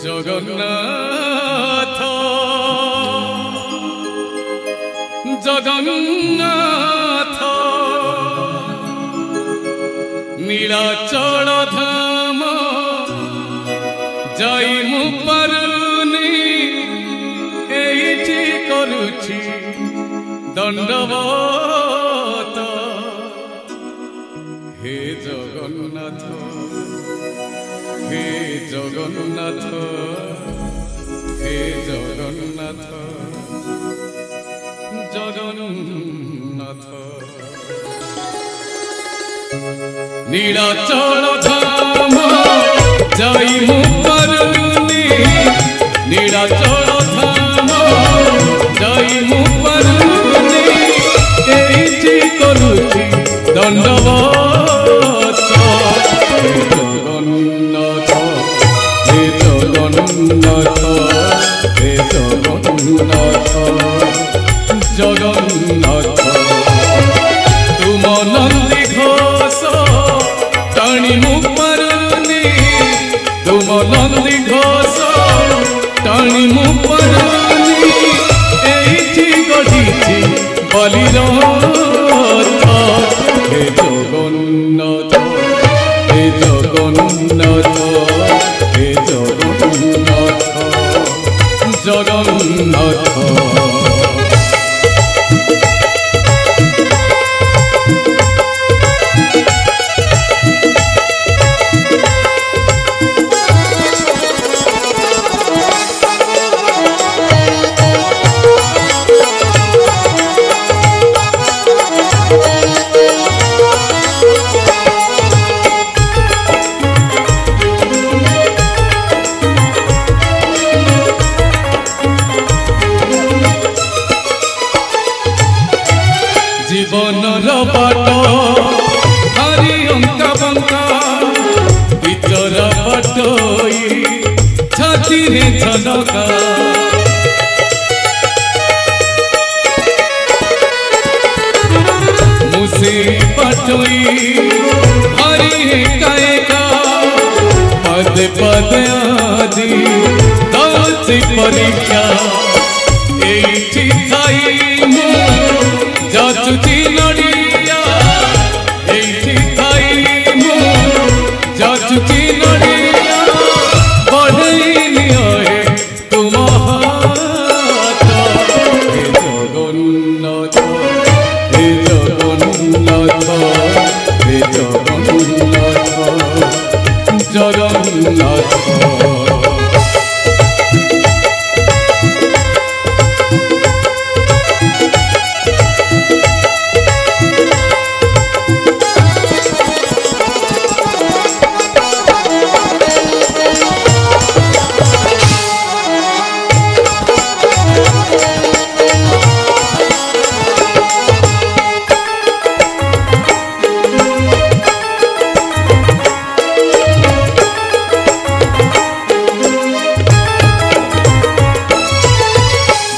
जगन्नाथ जगन्नाथ नीलाचल धाम जाई मु पारुनी एइठी करुछि दंडवत हे जगन्नाथ हे जगन्नाथ हे जगन्नाथ जगन्नाथ नीलाचल धाम जाई मु पारुनी नीलाचल धाम जाई मु पारुनी एइठी करुछि दंडवत हे जगन्नाथ हे जगन्नाथ हे जगन्नाथ जगन्नाथ तुम नंदी घोष टाणी मु पारुनी तुम नंदी घोष टाणी मु पारुनी एइठी गढ़िछि बलिरथ हे जगन्नाथ हे जगन्नाथ हे जगन्नाथ जगन्नाथ जीवनर बाट हरि अंका बंका विचर बटोई छाती रे झलका मुसे बटोई हरि एका पद पद आदि दौसी परीक्षा एठी थाई मु जाचुची नड़िया एठी थाई मु जाचुची नड़िया बढ़ैनी है तुम हाथ हे जगन्नाथ हे जगन्नाथ हे जगन्नाथ जगन्नाथ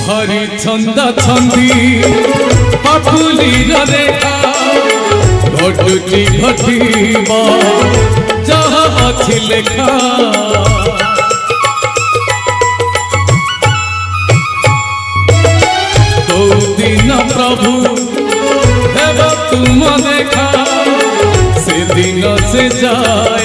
हरि छंदा छंदी पापुली रेखा घटुची घटिबा जहाँ अछि लेखा दो दिन प्रभु हेब तुम देखा से दिन से जाए